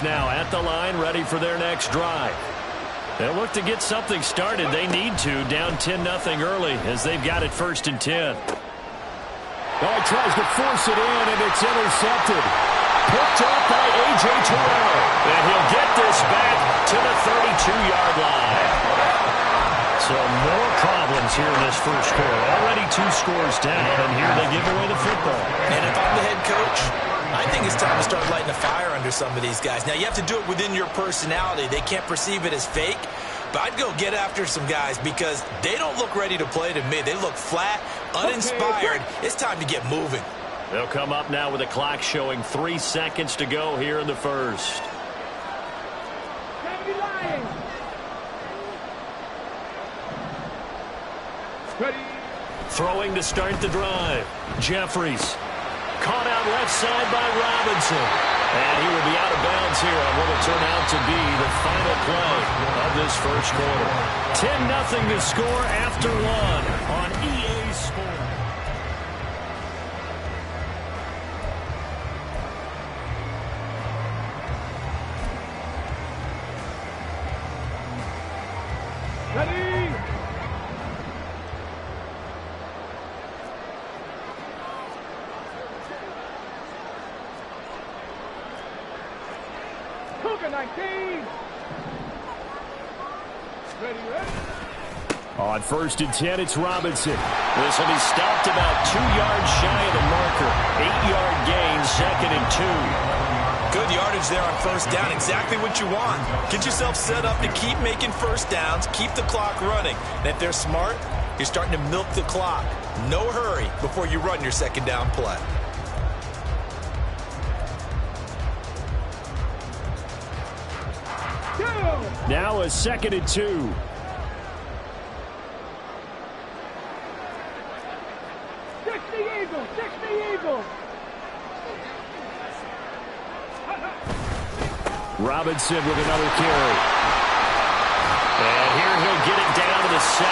offense now at the line, ready for their next drive. They'll look to get something started. They need to, down 10-0 early as they've got it 1st and 10. Well, he tries to force it in, and it's intercepted. Picked up by A.J. Terrell. And he'll get this back to the 32-yard line. So more problems here in this first quarter. Already 2 scores down, and here they give away the football. And if I'm the head coach, I think it's time to start lighting a fire under some of these guys. Now, you have to do it within your personality. They can't perceive it as fake. But I'd go get after some guys because they don't look ready to play to me. They look flat, uninspired. It's time to get moving. They'll come up now with a clock showing 3 seconds to go here in the first. Throwing to start the drive. Jeffries. Caught out left side by Robinson. And he will be out of bounds here on what will turn out to be the final play of this first quarter. 10-0 to score after 1 on EA Sports. Ready? Cougar 19. Ready? On 1st and 10, it's Robinson. This will be stopped about 2 yards shy of the marker. 8-yard gain, 2nd and 2. Good yardage there on 1st down. Exactly what you want. Get yourself set up to keep making 1st downs, keep the clock running. And if they're smart, you're starting to milk the clock. No hurry before you run your 2nd down play. Now a 2nd and 2. Robinson with another carry. And here he'll get it down to the 7.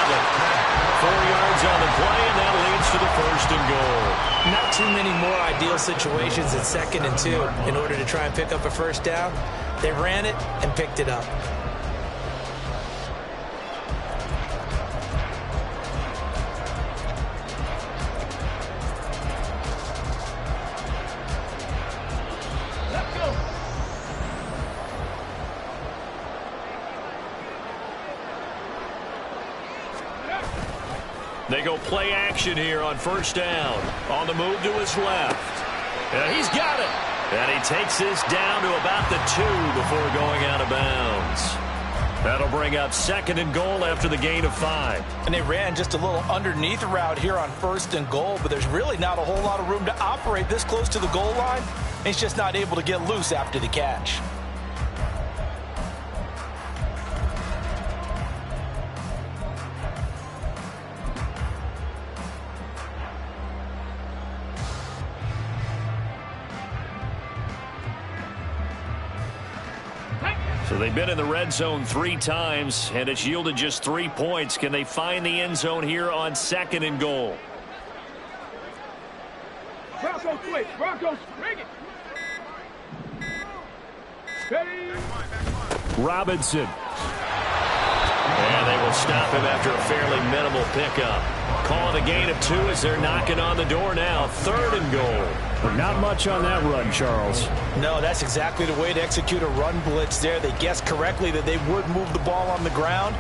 4 yards on the play, and that leads to the 1st and goal. Not too many more ideal situations at 2nd and 2 in order to try and pick up a 1st down. They ran it and picked it up. They go play action here on 1st down. On the move to his left. And he's got it. And he takes this down to about the 2 before going out of bounds. That'll bring up 2nd and goal after the gain of 5. And they ran just a little underneath route here on 1st and goal, but there's really not a whole lot of room to operate this close to the goal line. He's just not able to get loose after the catch. So they've been in the red zone 3 times, and it's yielded just 3 points. Can they find the end zone here on 2nd and goal? Broncos quick. Broncos, bring it. Ready? Robinson. And they will stop him after a fairly minimal pickup. Calling a gain of 2 as they're knocking on the door now. 3rd and goal. But not much on that run, Charles. No, that's exactly the way to execute a run blitz there. They guessed correctly that they would move the ball on the ground,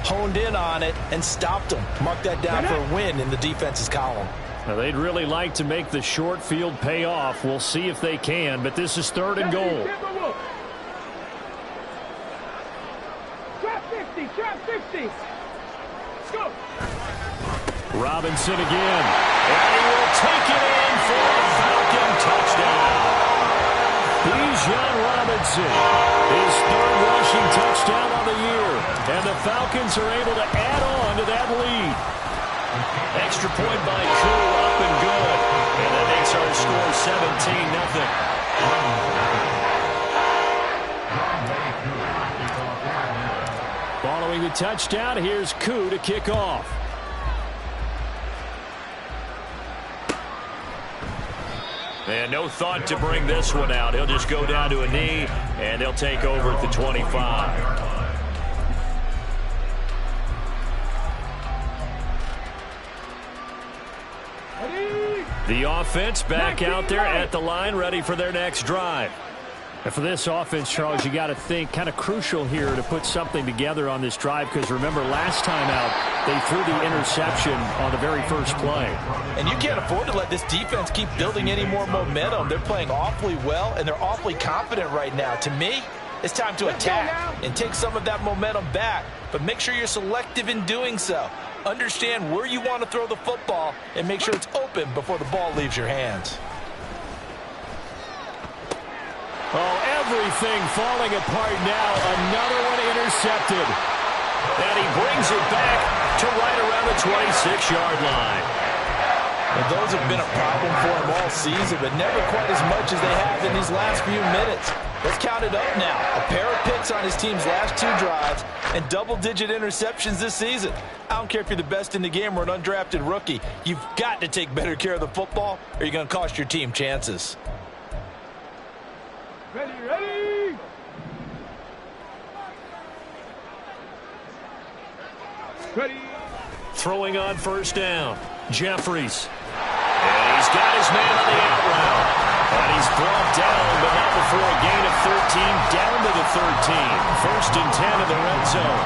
honed in on it, and stopped them. Mark that down for a win in the defense's column. Now, they'd really like to make the short field pay off. We'll see if they can, but this is 3rd and goal. Trap 50, trap 50. Let's go. Robinson again. And he will take it in for a Falcon touchdown. Bijan Robinson, his 3rd rushing touchdown of the year. And the Falcons are able to add on to that lead. Extra point by Koo, up and good. And that makes our score 17-0. Following the touchdown, here's Koo to kick off. And no thought to bring this one out. He'll just go down to a knee and they'll take over at the 25. The offense back out there at the line, ready for their next drive. And for this offense, Charles, you got to think kind of crucial here to put something together on this drive, because remember last time out they threw the interception on the very first play. And you can't afford to let this defense keep building any more momentum. They're playing awfully well, and they're awfully confident right now. To me, it's time to attack and take some of that momentum back, but make sure you're selective in doing so. Understand where you want to throw the football and make sure it's open before the ball leaves your hands. Oh, everything falling apart now. Another one intercepted. And he brings it back to right around the 26-yard line. And those have been a problem for him all season, but never quite as much as they have in these last few minutes. Let's count it up now. A pair of picks on his team's last 2 drives and double-digit interceptions this season. I don't care if you're the best in the game or an undrafted rookie. You've got to take better care of the football or you're going to cost your team chances. Ready. Throwing on first down. Jeffries. And he's got his man on the out route. And he's brought down, but not before a gain of 13, down to the 13. First and 10 in the red zone.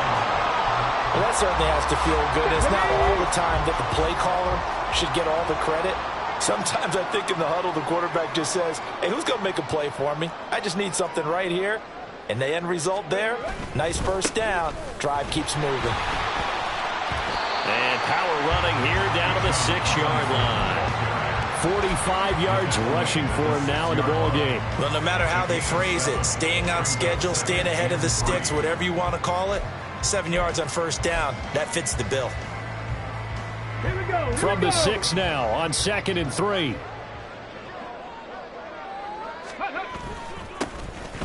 Well, that certainly has to feel good. It's not all the time that the play caller should get all the credit. Sometimes I think in the huddle, the quarterback just says, hey, who's going to make a play for me? I just need something right here. And the end result there, nice first down. Drive keeps moving. And power running here down to the 6-yard line. 45 yards rushing for him now in the ball game. Well, no matter how they phrase it, staying on schedule, staying ahead of the sticks, whatever you want to call it, 7 yards on first down, that fits the bill. From the 6 now on 2nd and 3.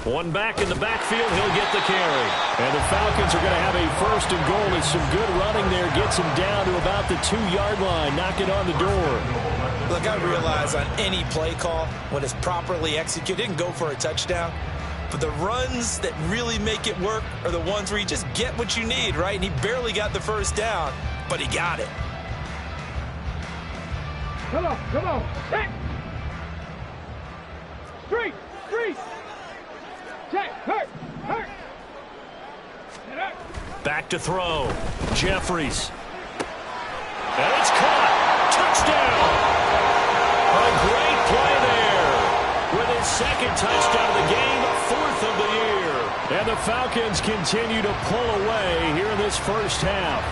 One back in the backfield, he'll get the carry. And the Falcons are going to have a first and goal as some good running there gets him down to about the 2-yard line, knocking on the door. Look, I realize on any play call, when it's properly executed, it can go for a touchdown. But the runs that really make it work are the ones where you just get what you need, right? And he barely got the first down, but he got it. Come on. Hey. Street. Check. Hurt. Back to throw. Jeffries. And it's caught. Touchdown. A great play there. With his second touchdown of the game, 4th of the year. And the Falcons continue to pull away here in this first half.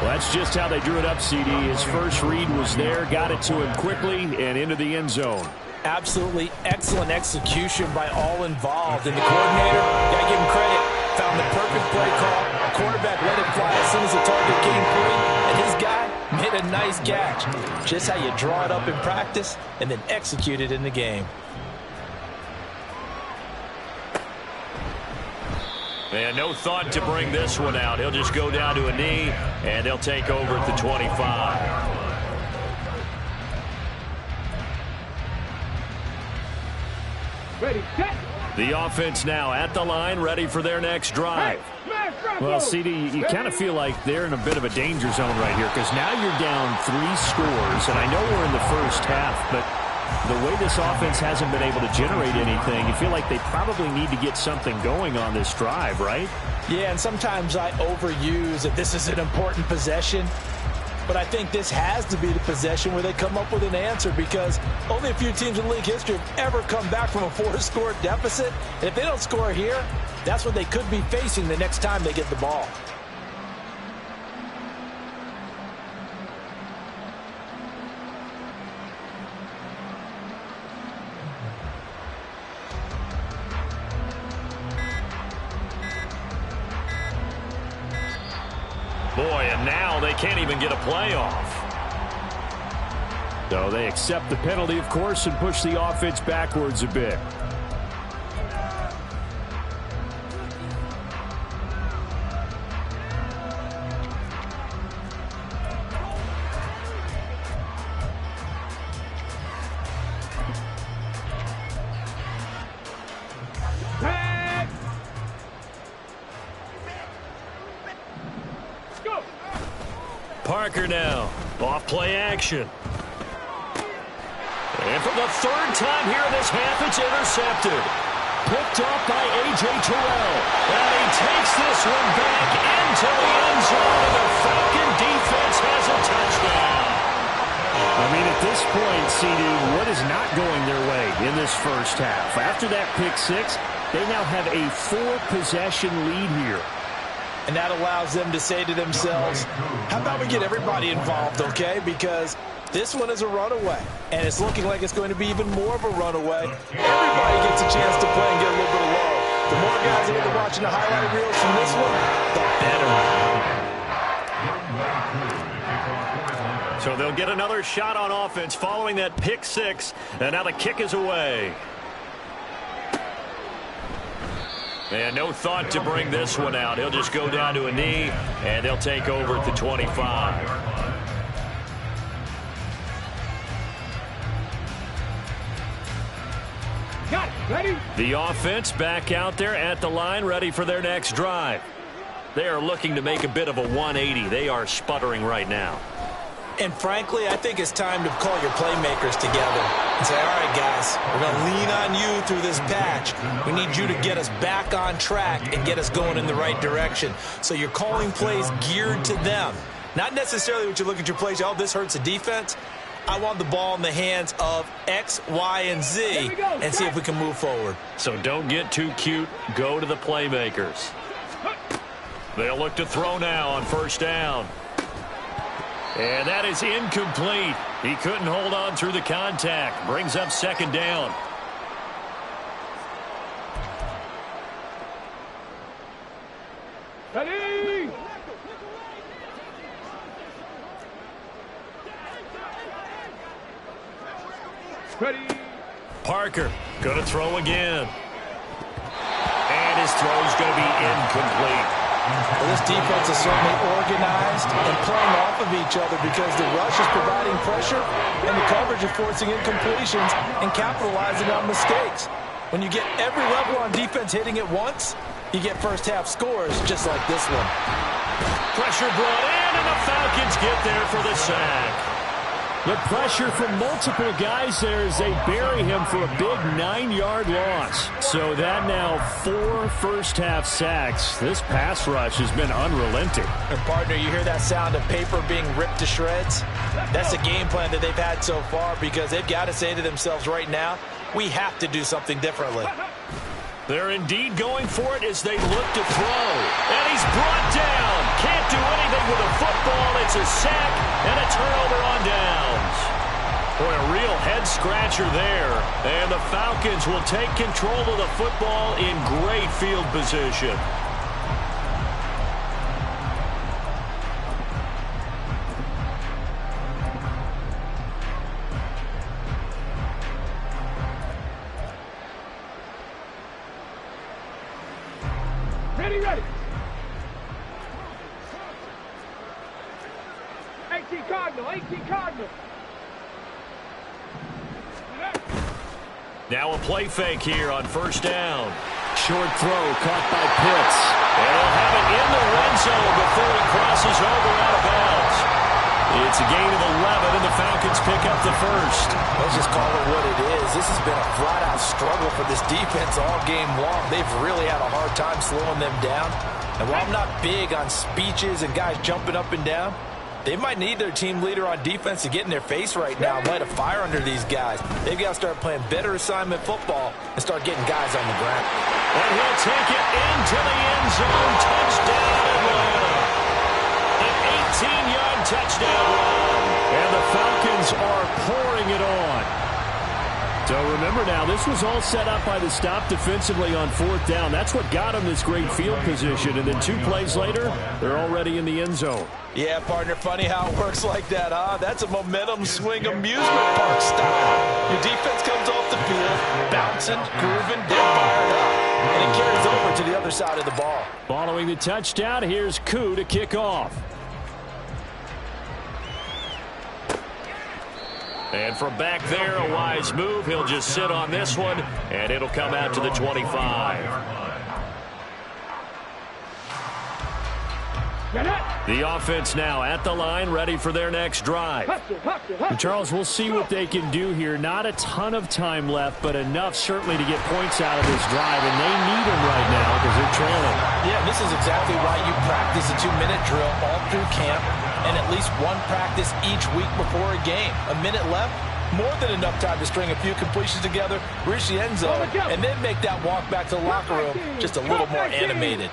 Well, that's just how they drew it up, CD. His first read was there, got it to him quickly, and into the end zone. Absolutely excellent execution by all involved. And the coordinator, got to give him credit, found the perfect play call. The quarterback let it fly as soon as the target came free. And his guy made a nice catch. Just how you draw it up in practice and then execute it in the game. And no thought to bring this one out. He'll just go down to a knee, and they'll take over at the 25. Ready, set. The offense now at the line, ready for their next drive. Well, CD, you kind of feel like they're in a bit of a danger zone right here, because now you're down 3 scores, and I know we're in the first half, but the way this offense hasn't been able to generate anything, you feel like they probably need to get something going on this drive, right? Yeah, and sometimes I overuse that this is an important possession. But I think this has to be the possession where they come up with an answer, because only a few teams in league history have ever come back from a 4-score deficit. And if they don't score here, that's what they could be facing the next time they get the ball. Boy, and now they can't even get a play off. So they accept the penalty, of course, and push the offense backwards a bit. Parker now. Off play action. And for the third time here in this half, it's intercepted. Picked off by A.J. Terrell. And he takes this one back into the end zone, and the Falcon defense has a touchdown. I mean, at this point, CD, what is not going their way in this first half? After that pick six, they now have a 4-possession lead here. And that allows them to say to themselves, how about we get everybody involved, okay? Because this one is a runaway, and it's looking like it's going to be even more of a runaway. Everybody gets a chance to play and get a little bit of love. The more guys that are watching the highlight reels from this one, the better. So they'll get another shot on offense following that pick six, and now the kick is away. And no thought to bring this one out. He'll just go down to a knee, and they'll take over at the 25. Got it. Ready? The offense back out there at the line, ready for their next drive. They are looking to make a bit of a 180. They are sputtering right now. And frankly, I think it's time to call your playmakers together and say, all right, guys, we're going to lean on you through this patch. We need you to get us back on track and get us going in the right direction. So you're calling plays geared to them. Not necessarily what you look at your plays, oh, this hurts the defense. I want the ball in the hands of X, Y, and Z and see if we can move forward. So don't get too cute. Go to the playmakers. They'll look to throw now on first down. And that is incomplete. He couldn't hold on through the contact. Brings up second down. Ready? Ready? Parker going to throw again. And his throw's going to be incomplete. Well, this defense is certainly organized and playing off of each other because the rush is providing pressure and the coverage is forcing incompletions and capitalizing on mistakes. When you get every level on defense hitting at once, you get first half scores just like this one. Pressure brought in, and the Falcons get there for the sack. The pressure from multiple guys there as they bury him for a big 9-yard loss. So that now 4 first-half sacks. This pass rush has been unrelenting. And, partner, you hear that sound of paper being ripped to shreds? That's the game plan that they've had so far because they've got to say to themselves right now, we have to do something differently. They're indeed going for it as they look to throw. And he's brought down. Can't do anything with a football. It's a sack and a turnover on downs. Boy, a real head-scratcher there. And the Falcons will take control of the football in great field position. Ready. 18 Cardinal. Now a play fake here on first down. Short throw caught by Pitts. And he'll have it in the red zone before he crosses over out of bounds. It's a gain of 11, and the Falcons pick up the first. Let's just call it what it is. This has been a flat-out struggle for this defense all game long. They've really had a hard time slowing them down. And while I'm not big on speeches and guys jumping up and down, they might need their team leader on defense to get in their face right now and light a fire under these guys. They've got to start playing better assignment football and start getting guys on the ground. And he'll take it into the end zone. Touchdown, Atlanta. An 18-yard touchdown run. And the Falcons are pouring it on. So remember now, this was all set up by the stop defensively on fourth down. That's what got them this great field position. And then 2 plays later, they're already in the end zone. Yeah, partner, funny how it works like that, huh? That's a momentum swing amusement park style. Your defense comes off the field, bouncing, grooving, dead fired up. And it carries over to the other side of the ball. Following the touchdown, here's Koo to kick off. And from back there, a wise move. He'll just sit on this one, and it'll come out to the 25. The offense now at the line, ready for their next drive. And Charles, we'll see what they can do here. Not a ton of time left, but enough certainly to get points out of this drive, and they need them right now because they're trailing. Yeah, this is exactly why you practice a 2-minute drill all through camp and at least one practice each week before a game. A minute left, more than enough time to string a few completions together, reach the end zone, and then make that walk back to the locker room just a little more animated.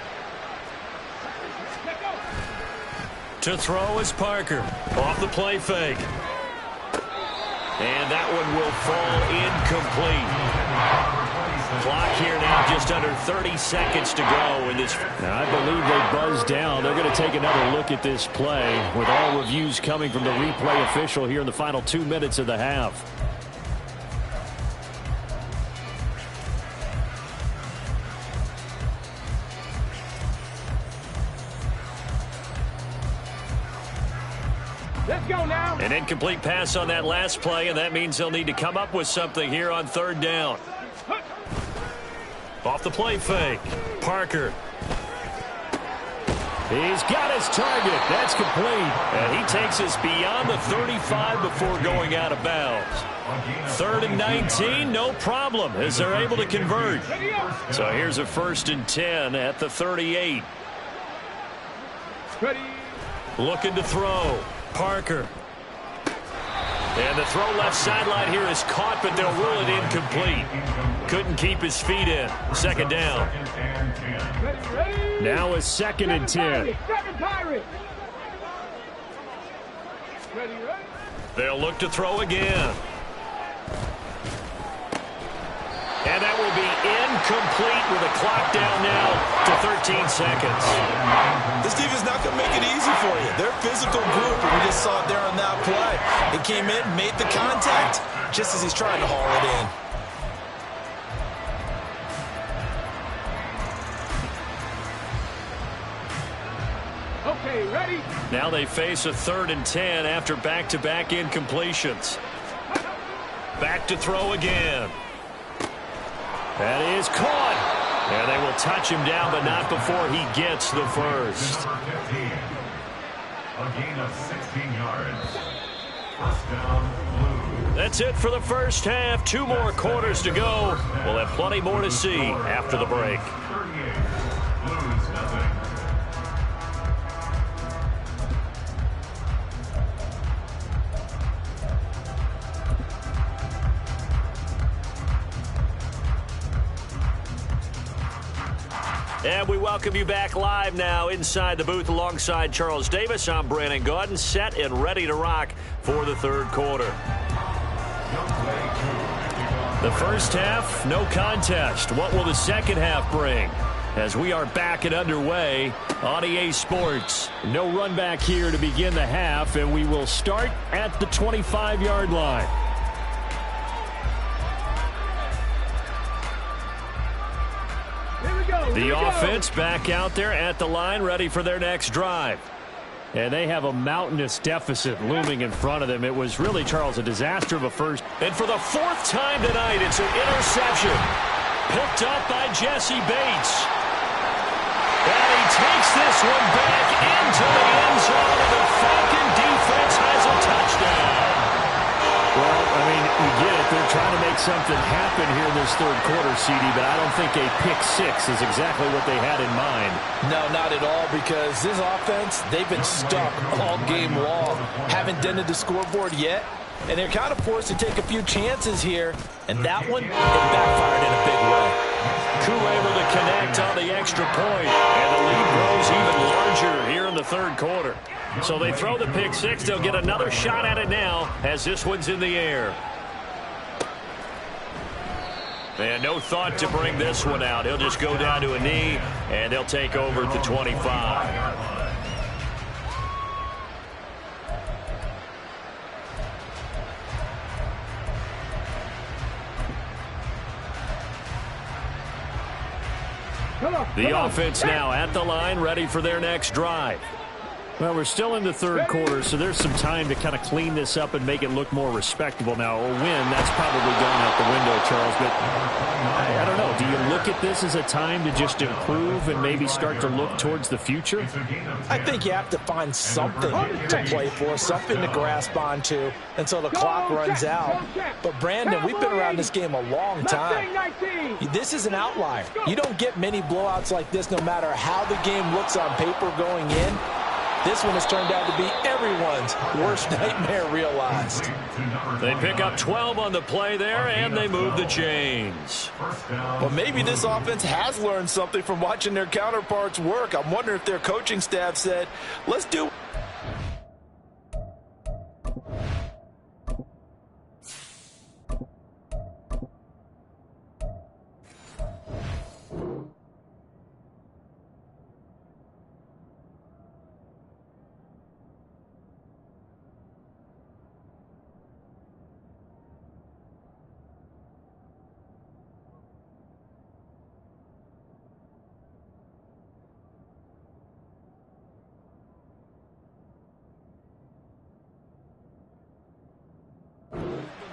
To throw is Parker. Off the play fake. And that one will fall incomplete. Clock here now just under 30 seconds to go in this. Now, I believe they buzzed down. They're going to take another look at this play with all reviews coming from the replay official here in the final 2 minutes of the half. Let's go now. An incomplete pass on that last play, and that means they'll need to come up with something here on third down. Off the play fake. Parker. He's got his target. That's complete. And he takes us beyond the 35 before going out of bounds. 3rd and 19, no problem, as they're able to convert. So here's a 1st and 10 at the 38. Ready. Looking to throw. Parker. And the throw left sideline here is caught, but they'll rule it incomplete. Couldn't keep his feet in. 2nd down. Ready. Now a 2nd and 10. Seven Pirates. Ready. They'll look to throw again. And that will be incomplete with a clock down now to 13 seconds. This defense not going to make it easy for you. They're a physical group, and we just saw it there on that play. They came in, made the contact, just as he's trying to haul it in. Okay, ready. Now they face a 3rd and 10 after back-to-back incompletions. Back to throw again. That is caught. And they will touch him down, but not before he gets the first. A gain of 16 yards. First down, Blues. That's it for the first half. 2 more quarters to go. We'll have plenty more to see after the break. 38. Blues nothing. And we welcome you back live now inside the booth alongside Charles Davis. I'm Brandon Gaudin, set and ready to rock for the 3rd quarter. The first half, no contest. What will the second half bring? As we are back and underway on EA Sports. No run back here to begin the half, and we will start at the 25-yard line. The offense back out there at the line, ready for their next drive. And they have a mountainous deficit looming in front of them. It was really, Charles, a disaster of a first. And for the 4th time tonight, it's an interception. Picked up by Jesse Bates. And he takes this one back into the end zone, and the Falcon defense has a touchdown. Well, I mean, you get it. They're trying to make something happen here in this 3rd quarter, CD, but I don't think a pick 6 is exactly what they had in mind. No, not at all, because this offense, they've been stuck all game long. Haven't dented the scoreboard yet, and they're kind of forced to take a few chances here, and that one, it backfired in a big way. Koo able to connect on the extra point, and the lead grows even larger here in the 3rd quarter. So they throw the pick 6. They'll get another shot at it now as this one's in the air. And no thought to bring this one out. He'll just go down to a knee, and they'll take over at the 25. The offense now at the line, ready for their next drive. Well, we're still in the 3rd quarter, so there's some time to kind of clean this up and make it look more respectable now. A win, that's probably gone out the window, Charles, but I don't know. Do you look look at this as a time to just improve and maybe start to look towards the future? I think you have to find something to play for, something to grasp onto until the clock runs out. But, Brandon, we've been around this game a long time. This is an outlier. You don't get many blowouts like this no matter how the game looks on paper going in. This one has turned out to be everyone's worst nightmare realized. They pick up 12 on the play there, and they move the chains. Well, maybe this offense has learned something from watching their counterparts work. I'm wondering if their coaching staff said, let's do.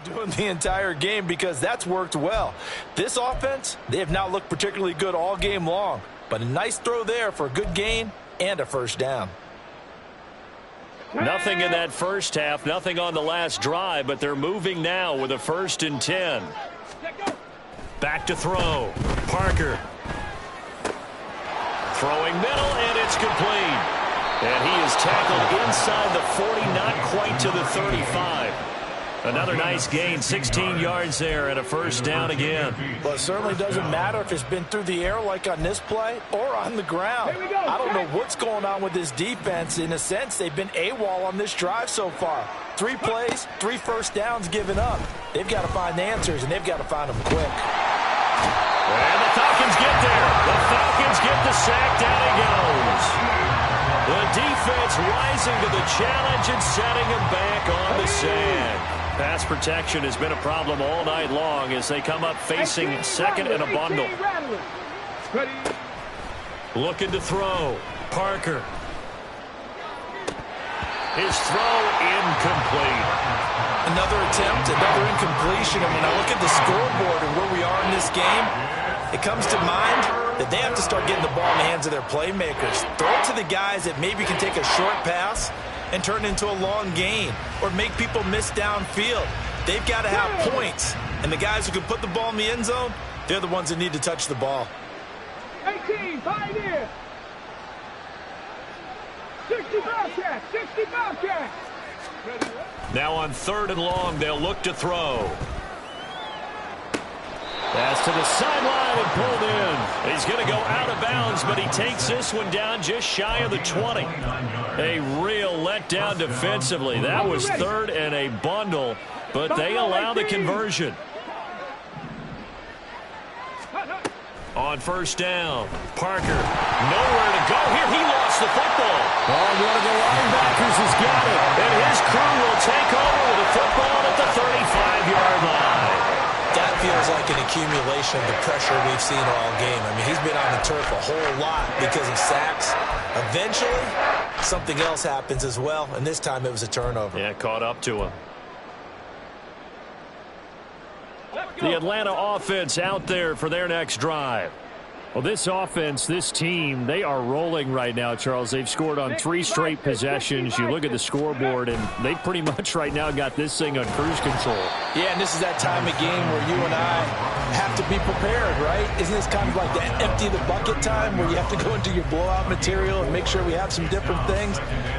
Doing the entire game because that's worked well. This offense, they have not looked particularly good all game long, but a nice throw there for a good gain and a first down. Nothing in that first half, nothing on the last drive, but they're moving now with a 1st and 10. Back to throw. Parker. Throwing middle, and it's complete. And he is tackled inside the 40, not quite to the 35. Another nice gain, 16 yards there and a first down again. Well, it certainly doesn't matter if it's been through the air like on this play or on the ground. I don't know what's going on with this defense. In a sense, they've been AWOL on this drive so far. 3 plays, 3 first downs given up. They've got to find answers, and they've got to find them quick. And the Falcons get there. The Falcons get the sack. Down he goes. The defense rising to the challenge and setting him back on the sand. Pass protection has been a problem all night long as they come up facing second and a bundle. Looking to throw. Parker. His throw incomplete. Another attempt, another incompletion. And when I look at the scoreboard and where we are in this game, it comes to mind that they have to start getting the ball in the hands of their playmakers. Throw it to the guys that maybe can take a short pass and turn into a long gain or make people miss downfield. They've got to have points. And the guys who can put the ball in the end zone, they're the ones that need to touch the ball. 18, Pioneer. 60 Bobcat, 60 Bobcat. Now on 3rd and long, they'll look to throw. Pass to the sideline and pulled in. He's going to go out of bounds, but he takes this one down just shy of the 20. A real letdown defensively. That was 3rd and a bundle, but they allow the conversion. On 1st down, Parker, nowhere to go here. He lost the football. Oh, one of the linebackers has got it. And his crew will take over with the football at the 35-yard line. That feels like an accumulation of the pressure we've seen all game. I mean, he's been on the turf a whole lot because of sacks. Eventually, something else happens as well, and this time it was a turnover. Yeah, caught up to him. The Atlanta offense out there for their next drive. Well, this offense, this team, they are rolling right now, Charles. They've scored on 3 straight possessions. You look at the scoreboard, and they pretty much right now got this thing on cruise control. Yeah, and this is that time of game where you and I have to be prepared, right? Isn't this kind of like that empty the bucket time where you have to go into your blowout material and make sure we have some different things?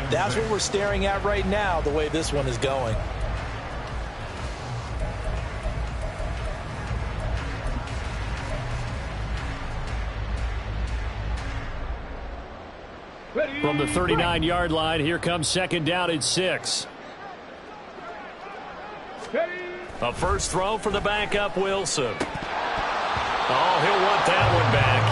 That's what we're staring at right now, the way this one is going. From the 39-yard line, here comes 2nd down and 6. A first throw for the backup, Wilson. Oh, he'll want that one back.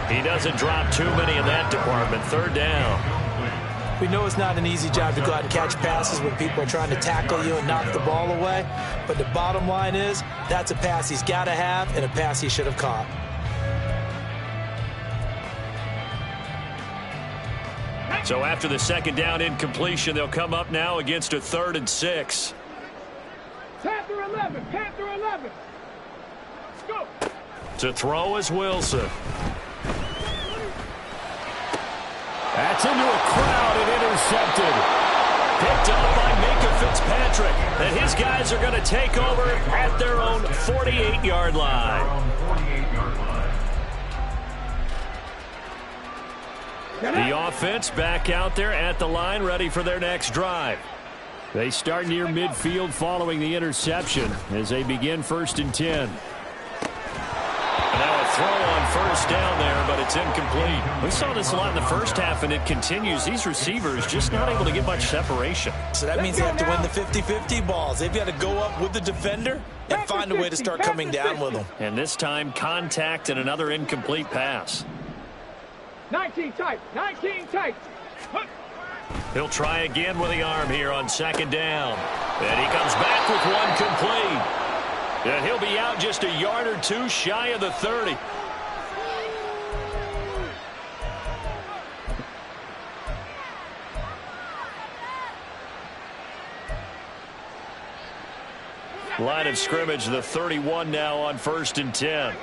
Incomplete. He doesn't drop too many in that department. 3rd down. We know it's not an easy job to go out and catch passes when people are trying to tackle you and knock the ball away. But the bottom line is, that's a pass he's got to have and a pass he should have caught. So after the 2nd down incompletion, they'll come up now against a 3rd and 6. Panther 11, Panther 11. Go. To throw is Wilson. That's into a crowd and intercepted. Picked up by Minkah Fitzpatrick. And his guys are going to take over at their own 48-yard line. The offense back out there at the line, ready for their next drive. They start near midfield following the interception as they begin 1st and 10. Now a throw on first down there, but it's incomplete. We saw this a lot in the first half, and it continues. These receivers just not able to get much separation. So that means they have to win the 50-50 balls. They've got to go up with the defender and find a way to start coming down with them. And this time, contact and another incomplete pass. 19 tight. 19 tight. He'll try again with the arm here on 2nd down. And he comes back with one complete. And he'll be out just a yard or two shy of the 30. Line of scrimmage, the 31 now on 1st and 10.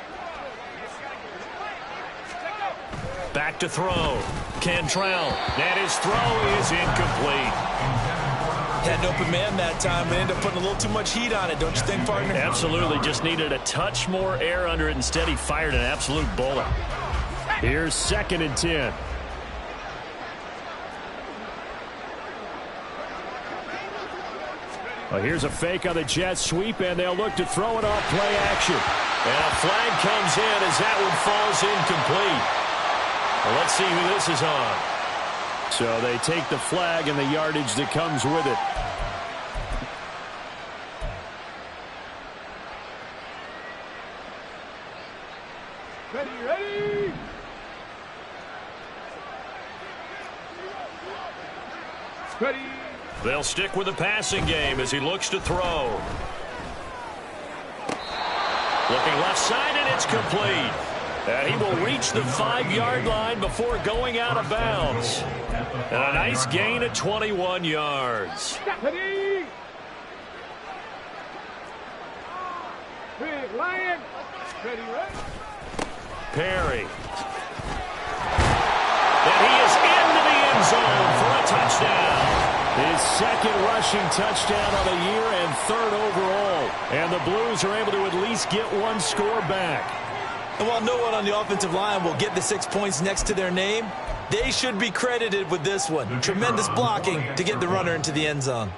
Back to throw. Cantrell. And his throw is incomplete. Had an open man that time, but ended up putting a little too much heat on it, don't you think, partner? Absolutely. Just needed a touch more air under it. Instead, he fired an absolute bullet. Here's 2nd and 10. Well, here's a fake on the jet sweep, and they'll look to throw it off play action. And a flag comes in as that one falls incomplete. Well, let's see who this is on. So they take the flag and the yardage that comes with it. Ready. Ready. They'll stick with the passing game as he looks to throw. Looking left side, and it's complete. And he will reach the 5-yard line before going out of bounds. And a nice gain of 21 yards. Ready. Big Lion. Ready. Perry. And he is into the end zone for a touchdown. His 2nd rushing touchdown of the year and 3rd overall. And the Blues are able to at least get one score back. And while no one on the offensive line will get the 6 points next to their name, they should be credited with this one. Tremendous blocking to get the runner into the end zone.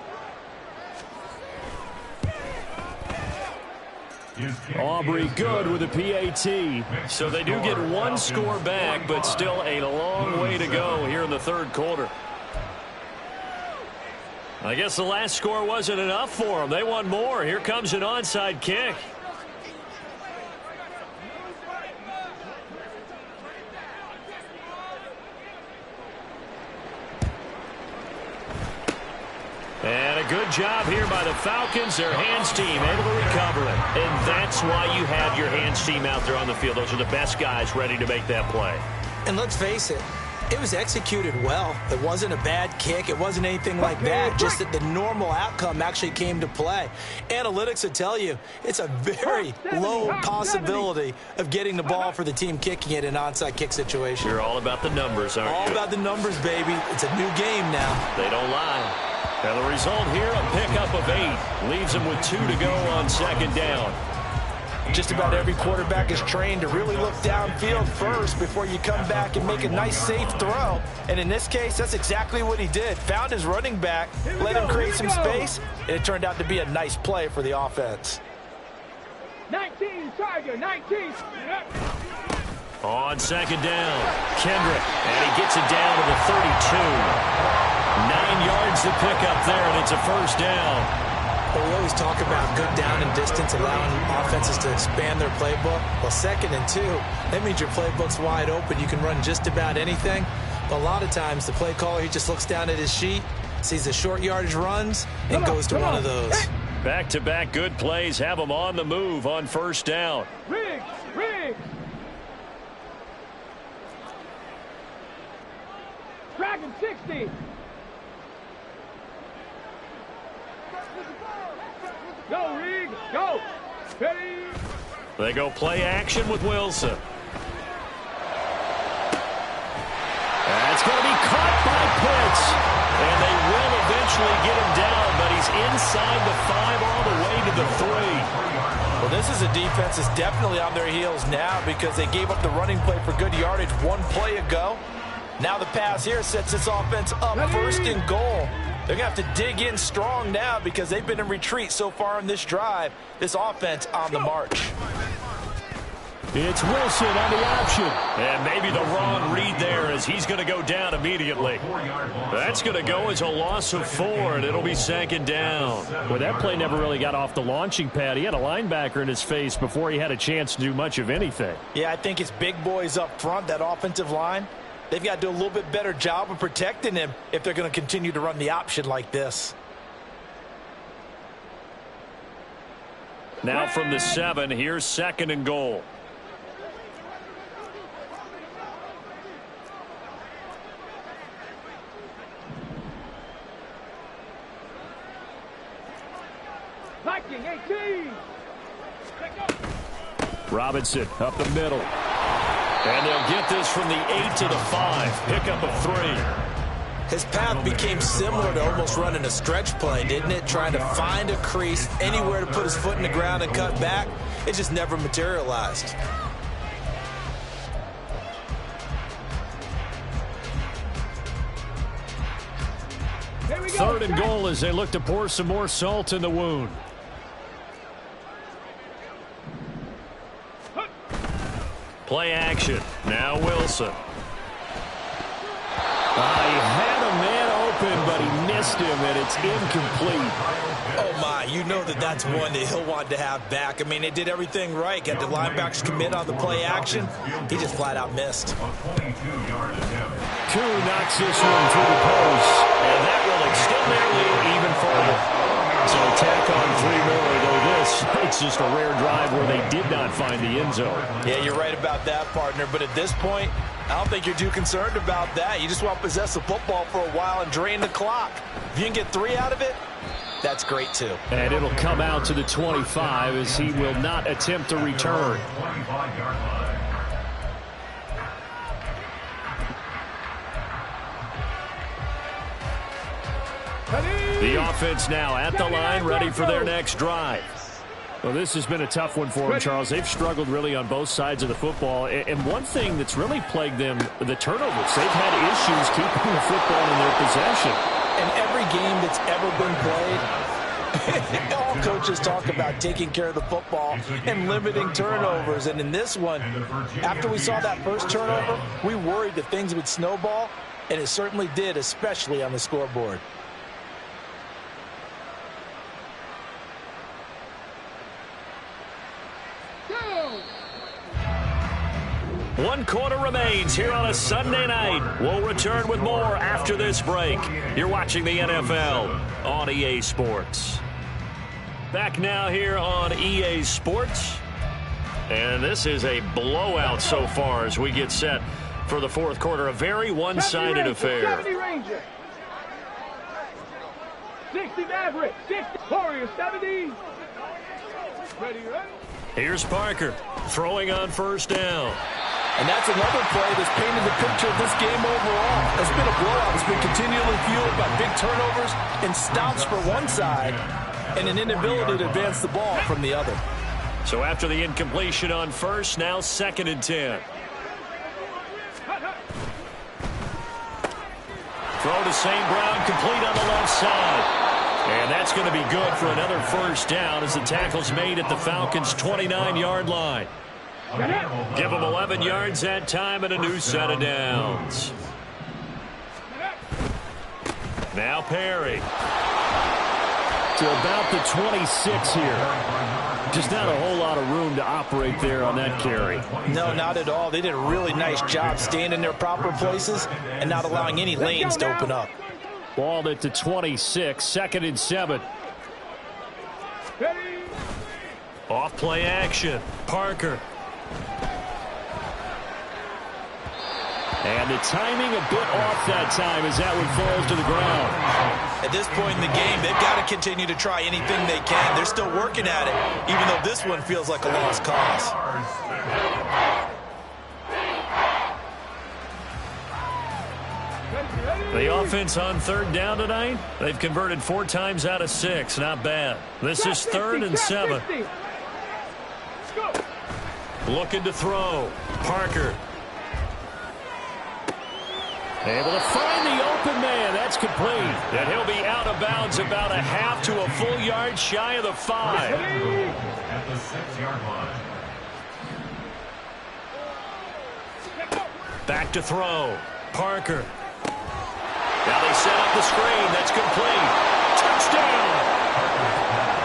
Aubrey good with a PAT. So they do get one score back, but still a long way to go here in the 3rd quarter. I guess the last score wasn't enough for them. They want more. Here comes an onside kick. And a good job here by the Falcons. Their hands team able to recover it. And that's why you have your hands team out there on the field. Those are the best guys ready to make that play. And let's face it, it was executed well. It wasn't a bad kick. It wasn't anything like that. Just that the normal outcome actually came to play. Analytics will tell you it's a very low possibility of getting the ball for the team kicking it in an onside kick situation. You're all about the numbers, aren't you? All about the numbers, baby. It's a new game now. They don't lie. And the result here, a pickup of 8. Leaves them with 2 to go on 2nd down. Just about every quarterback is trained to really look downfield first before you come back and make a nice, safe throw. And in this case, that's exactly what he did. Found his running back, let him create some space, and it turned out to be a nice play for the offense. 19 Tiger. 19. On 2nd down, Kendrick, and he gets it down to the 32. 9 yards to pick up there, and it's a 1st down. But we always talk about good down and distance, allowing offenses to expand their playbook. Well, 2nd and 2, that means your playbook's wide open. You can run just about anything. But a lot of times, the play caller, he just looks down at his sheet, sees the short yardage runs, and goes to one of those. Back-to-back good plays have them on the move on 1st down. Riggs. Dragon 60. Go, Riggs. Go. Ready. They go play action with Wilson. That's going to be caught by Pitts. And they will eventually get him down, but he's inside the 5 all the way to the 3. Well, this is a defense that's definitely on their heels now because they gave up the running play for good yardage one play ago. Now the pass here sets this offense up first and goal. They're going to have to dig in strong now because they've been in retreat so far in this drive. This offense on the march. It's Wilson on the option. And maybe the wrong read there as he's going to go down immediately. That's going to go as a loss of 4, and it'll be 2nd down. Well, that play never really got off the launching pad. He had a linebacker in his face before he had a chance to do much of anything. Yeah, I think it's big boys up front, that offensive line. They've got to do a little bit better job of protecting him if they're going to continue to run the option like this. Now from the 7, here's 2nd and goal. Viking 18. Robinson up the middle. And they'll get this from the 8 to the 5. Pickup of 3. His path became similar to almost running a stretch play, didn't it? Trying to find a crease, anywhere to put his foot in the ground and cut back. It just never materialized. Here we go. 3rd and goal as they look to pour some more salt in the wound. Play action. Now Wilson. He had a man open, but he missed him, and it's incomplete. Oh, my. You know that's one that he'll want to have back. I mean, they did everything right. Got the linebackers commit on the play action. He just flat out missed. Koo knocks this one through the post, and that will extend their lead even further. So tack on 3 more, though it's just a rare drive where they did not find the end zone. Yeah, you're right about that, partner. But at this point, I don't think you're too concerned about that. You just want to possess the football for a while and drain the clock. If you can get 3 out of it, that's great, too. And it'll come out to the 25 as he will not attempt to return. The offense now at the line, ready for their next drive. Well, this has been a tough one for them, Charles. They've struggled really on both sides of the football. And one thing that's really plagued them, the turnovers. They've had issues keeping the football in their possession. In every game that's ever been played, all coaches talk about taking care of the football and limiting turnovers. And in this one, after we saw that first turnover, we worried that things would snowball, and it certainly did, especially on the scoreboard. One quarter remains here on a Sunday night. We'll return with more after this break. You're watching the NFL on EA Sports. Back now here on EA Sports. And this is a blowout so far as we get set for the 4th quarter. A very one-sided affair. 70 Ranger. 60 Maverick. 60 Warrior. 70. Ready, ready. Here's Parker throwing on 1st down. And that's another play that's painted the picture of this game overall. It's been a blowout. It's been continually fueled by big turnovers and stops for one side and an inability to advance the ball from the other. So after the incompletion on 1st, now 2nd and 10. Throw to St. Brown, complete on the left side. And that's going to be good for another 1st down as the tackle's made at the Falcons' 29-yard line. Give them 11 yards that time and a new set of downs. Now Perry. To about the 26 here. Just not a whole lot of room to operate there on that carry. No, not at all. They did a really nice job staying in their proper places and not allowing any lanes to open up. Balled at the 26, 2nd and 7. Off play action. Parker. And the timing a bit off that time as that one falls to the ground. At this point in the game, they've got to continue to try anything they can. They're still working at it, even though this one feels like a lost cause. The offense on third down tonight, they've converted 4 times out of 6. Not bad. This is 3rd and 7. Looking to throw. Parker. Able to find the open man. That's complete. And he'll be out of bounds about a half to a full yard shy of the 5. At the 6-yard line. Back to throw. Parker. Now they set up the screen. That's complete. Touchdown!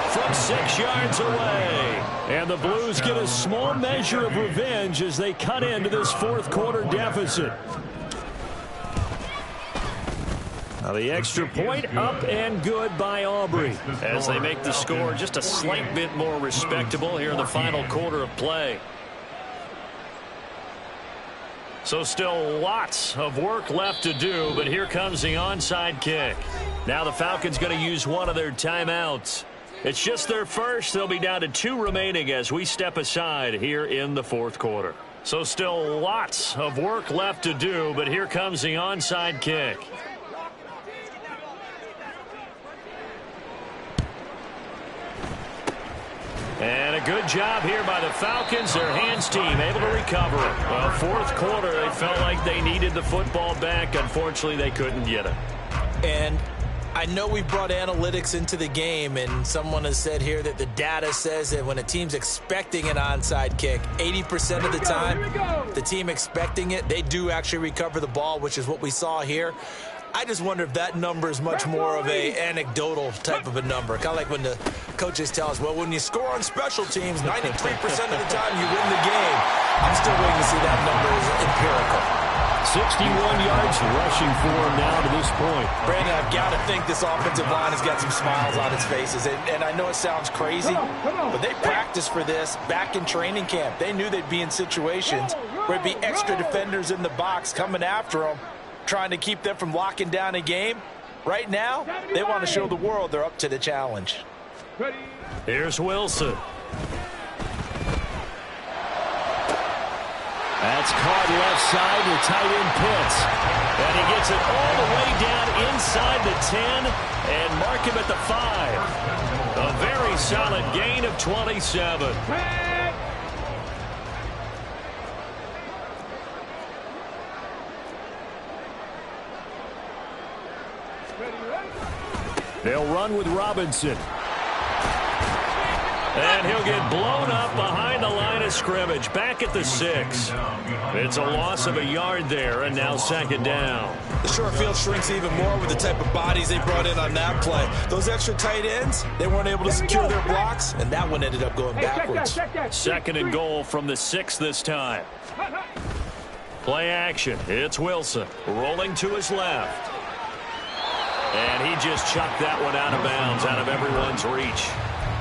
From 6 yards away. And the Blues get a small measure of revenge as they cut into this 4th quarter deficit. Now the extra point up and good by Aubrey as they make the score just a slight bit more respectable here in the final quarter of play. So still lots of work left to do, but here comes the onside kick. Now the Falcons going to use one of their timeouts. It's just their first. They'll be down to 2 remaining as we step aside here in the 4th quarter. So still lots of work left to do, but here comes the onside kick. And a good job here by the Falcons. Their hands team able to recover it. Well, 4th quarter, they felt like they needed the football back. Unfortunately, they couldn't get it. And I know we brought analytics into the game, and someone has said here that the data says that when a team's expecting an onside kick, 80% of the time, the team expecting it, they do actually recover the ball, which is what we saw here. I just wonder if that number is much more of a anecdotal type of a number. Kind of like when the coaches tell us, well, when you score on special teams, 93% of the time you win the game. I'm still waiting to see that number is empirical. 61 yards rushing for him now to this point. Brandon, I've got to think this offensive line has got some smiles on its faces. And I know it sounds crazy, but they practiced for this back in training camp. They knew they'd be in situations where it'd be extra defenders in the box coming after them, trying to keep them from locking down a game. Right now, they want to show the world they're up to the challenge. Here's Wilson. That's caught left side to tight end Pitts. And he gets it all the way down inside the 10 and mark him at the 5. A very solid gain of 27. They'll run with Robinson. And he'll get blown up behind the line of scrimmage. Back at the 6. It's a loss of a yard there, and now 2nd down. The short field shrinks even more with the type of bodies they brought in on that play. Those extra tight ends, they weren't able to secure their blocks, and that one ended up going backwards. 2nd and goal from the 6 this time. Play action. It's Wilson rolling to his left. And he just chucked that one out of bounds, out of everyone's reach.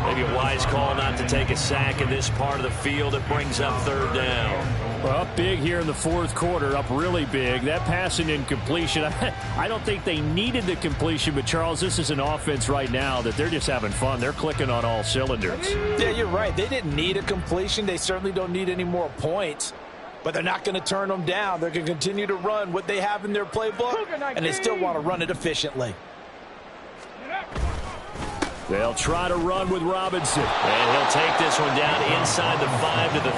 Maybe a wise call not to take a sack in this part of the field. It brings up 3rd down. Well, up big here in the 4th quarter, up really big. That passing incompletion, I don't think they needed the completion, but Charles, this is an offense right now that they're just having fun. They're clicking on all cylinders. Yeah, you're right. They didn't need a completion. They certainly don't need any more points. But they're not going to turn them down. They're going to continue to run what they have in their playbook, and they still want to run it efficiently. They'll try to run with Robinson. And he'll take this one down inside the 5 to the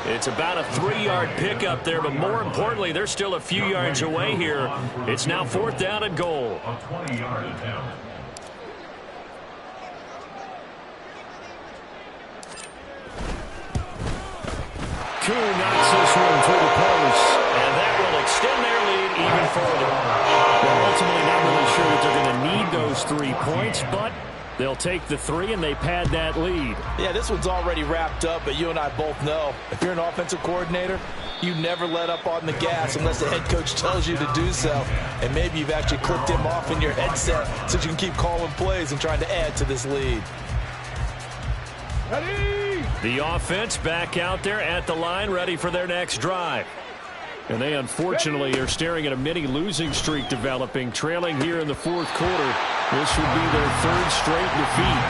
3. It's about a 3-yard pickup there, but more importantly, they're still a few yards away here. It's now 4th down and goal. A 20-yard attempt. Kuhn knocks this one to the post, and that will extend their lead even further. Well, ultimately not really sure that they're going to need those 3 points, but they'll take the 3 and they pad that lead. Yeah, this one's already wrapped up, but you and I both know if you're an offensive coordinator, you never let up on the gas unless the head coach tells you to do so. And maybe you've actually clicked him off in your headset so you can keep calling plays and trying to add to this lead. The offense back out there at the line, ready for their next drive. And they unfortunately are staring at a mini losing streak developing, trailing here in the fourth quarter. This would be their third straight defeat.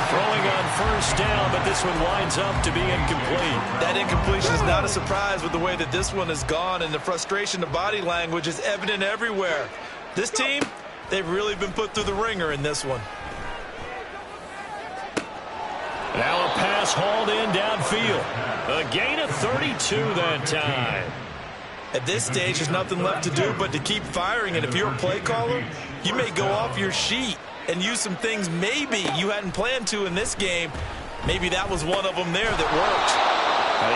Throwing on first down, but this one winds up to be incomplete. That incompletion is not a surprise with the way that this one has gone, and the frustration of body language is evident everywhere. This team, they've really been put through the ringer in this one. Now a pass hauled in downfield. A gain of 32 that time. At this stage, there's nothing left to do but to keep firing, and if you're a play caller, you may go off your sheet and use some things maybe you hadn't planned to in this game. Maybe that was one of them there that worked.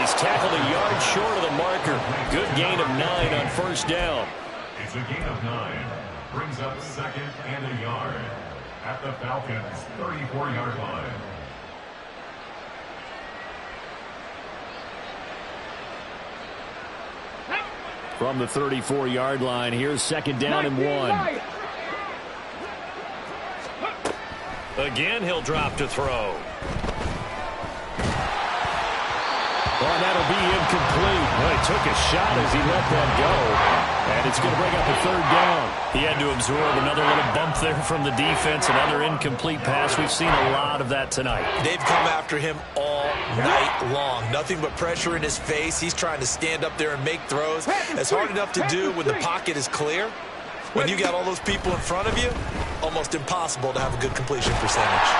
He's tackled a yard short of the marker. Good gain of 9 on first down. It's a gain of 9. Brings up second and a yard at the Falcons' 34-yard line. From the 34-yard line, here's second down and 1. Again, he'll drop to throw. Oh, that'll be incomplete. Well, he took a shot as he let that go. And it's going to bring up a third down. He had to absorb another little bump there from the defense. Another incomplete pass. We've seen a lot of that tonight. They've come after him all night long. Nothing but pressure in his face. He's trying to stand up there and make throws. It's hard enough to do when the pocket is clear. When you got all those people in front of you, almost impossible to have a good completion percentage.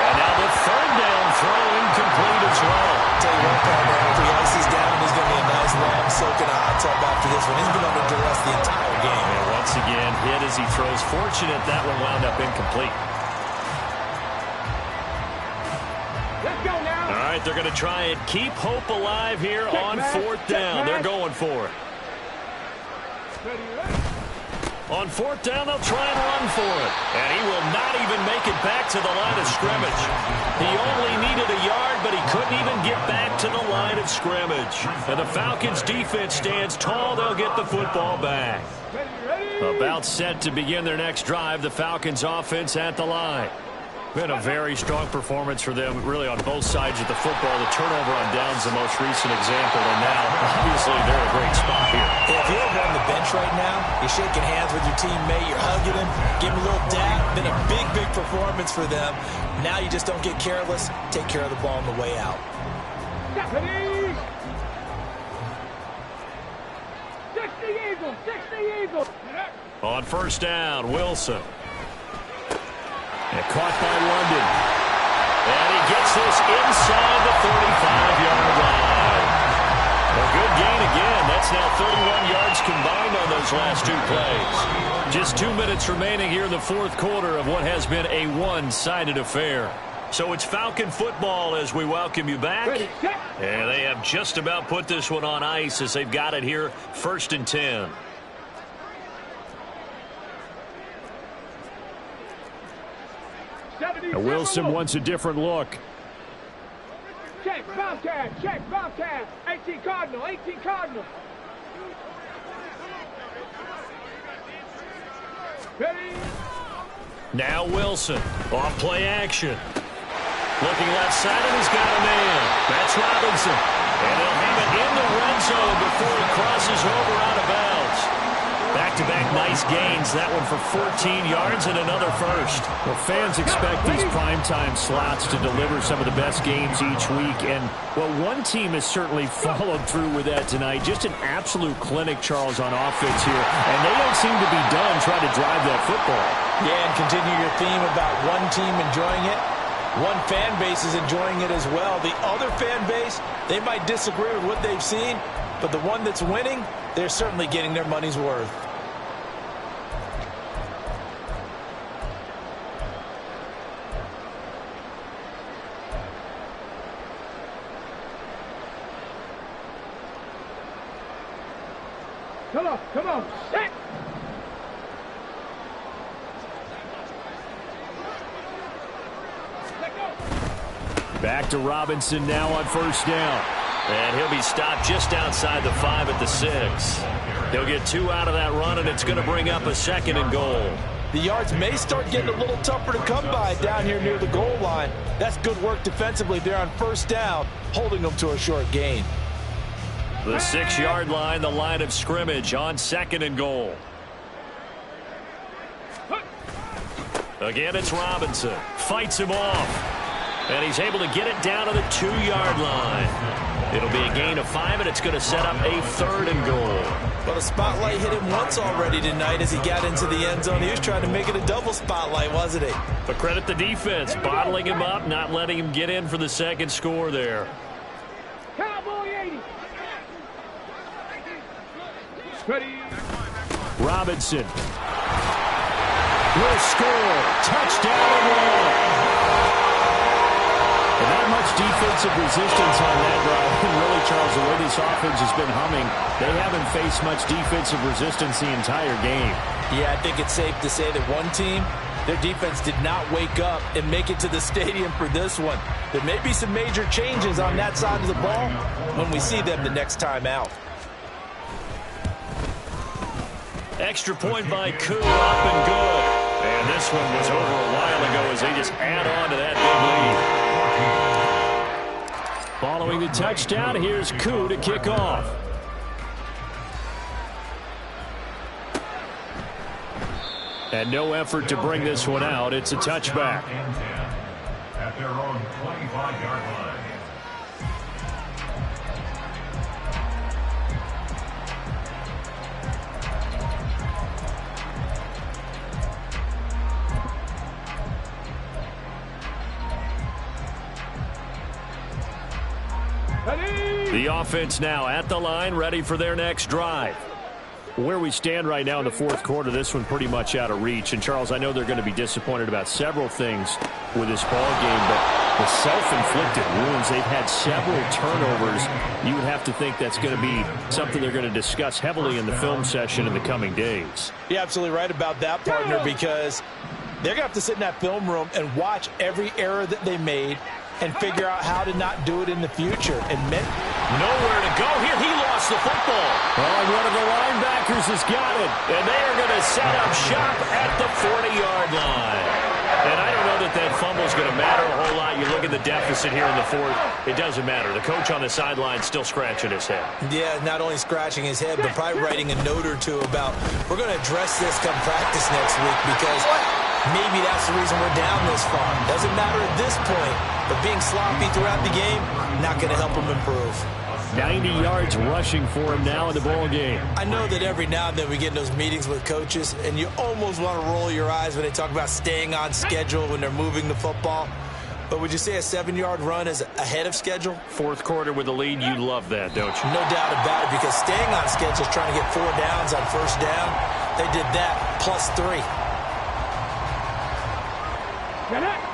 And now the third down throw incomplete as well. Tell you what, partner, if he ices down, there's going to be a nice long soaking hot tub after this one. He's been under duress the entire game. And once again, hit as he throws. Fortunate that one wound up incomplete. Let's go now. All right, they're going to try and keep hope alive here on fourth down. They're going for it. Ready, ready. On fourth down, they'll try and run for it. And he will not even make it back to the line of scrimmage. He only needed a yard, but he couldn't even get back to the line of scrimmage. And the Falcons' defense stands tall. They'll get the football back. Ready, ready. About set to begin their next drive, the Falcons' offense at the line. Been a very strong performance for them, really, on both sides of the football. The turnover on downs the most recent example, and now, obviously, they're in a great spot here. If you're over on the bench right now, you're shaking hands with your teammate, you're hugging him, giving him a little dap. Been a big, big performance for them. Now you just don't get careless. Take care of the ball on the way out. Japanese. 60 Eagles, 60 Eagles. On first down, Wilson. And caught by London. And he gets this inside the 35-yard line. A good gain again. That's now 31 yards combined on those last two plays. Just 2 minutes remaining here in the fourth quarter of what has been a one-sided affair. So it's Falcon football as we welcome you back. And they have just about put this one on ice as they've got it here, 1st and 10. Wilson wants a different look. Check, Bobcat, check, Bobcat. 18 Cardinal, 18 Cardinal. Ready? Now Wilson, off play action. Looking left side, and he's got a man. That's Robinson. And they'll have it in the red zone before he crosses over out of bounds. Back-to-back nice gains. That one for 14 yards and another first. Well, fans expect these primetime slots to deliver some of the best games each week. And, well, one team has certainly followed through with that tonight. Just an absolute clinic, Charles, on offense here. And they don't seem to be done trying to drive that football. Yeah, and continue your theme about one team enjoying it. One fan base is enjoying it as well. The other fan base, they might disagree with what they've seen, but the one that's winning, they're certainly getting their money's worth. Come on, set. Back to Robinson now on first down. And he'll be stopped just outside the 5 at the 6. He'll get 2 out of that run, and it's going to bring up a 2nd and goal. The yards may start getting a little tougher to come by down here near the goal line. That's good work defensively there on first down, holding them to a short gain. The 6-yard line, the line of scrimmage on 2nd and goal. Again, it's Robinson. Fights him off. And he's able to get it down to the 2-yard line. It'll be a gain of 5, and it's going to set up a 3rd and goal. Well, the spotlight hit him once already tonight as he got into the end zone. He was trying to make it a double spotlight, wasn't he? But credit the defense, bottling him up, not letting him get in for the 2nd score there. Cowboy 80. Ready. Robinson will score. Touchdown and 1. And not much defensive resistance on that drive. And really, Charles, the way this offense has been humming, they haven't faced much defensive resistance the entire game. Yeah, I think it's safe to say that one team, their defense did not wake up and make it to the stadium for this one. There may be some major changes on that side of the ball when we see them the next time out. Extra point by Koo, up and good. And this one was over a while ago as they just add on to that big lead. Following the touchdown, here's Koo to kick off. And no effort to bring this one out. It's a touchback. At their own 25-yard line. The offense now at the line, ready for their next drive. Where we stand right now in the 4th quarter, this one pretty much out of reach. And, Charles, I know they're going to be disappointed about several things with this ball game, but the self-inflicted wounds, they've had several turnovers. You would have to think that's going to be something they're going to discuss heavily in the film session in the coming days. You're absolutely right about that, partner, because they're going to have to sit in that film room and watch every error that they made and figure out how to not do it in the future. And nowhere to go here. He lost the football. Well, and one of the linebackers has got it. And they are going to set up shop at the 40-yard line. And I don't know that that fumble is going to matter a whole lot. You look at the deficit here in the 4th. It doesn't matter. The coach on the sideline still scratching his head. Yeah, not only scratching his head, but probably writing a note or two about, we're going to address this come practice next week because maybe that's the reason we're down this far. Doesn't matter at this point, but being sloppy throughout the game, not going to help him improve. 90 yards rushing for him now in the ball game. I know that every now and then we get in those meetings with coaches, and you almost want to roll your eyes when they talk about staying on schedule when they're moving the football. But would you say a 7-yard run is ahead of schedule? 4th quarter with the lead, you love that, don't you? No doubt about it, because staying on schedule is trying to get 4 downs on 1st down. They did that, plus 3. Get it.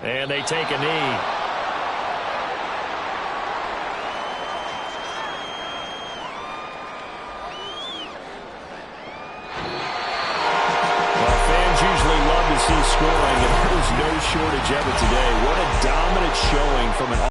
And they take a knee. Well, fans usually love to see scoring, and there's no shortage of it today. What a dominant showing from an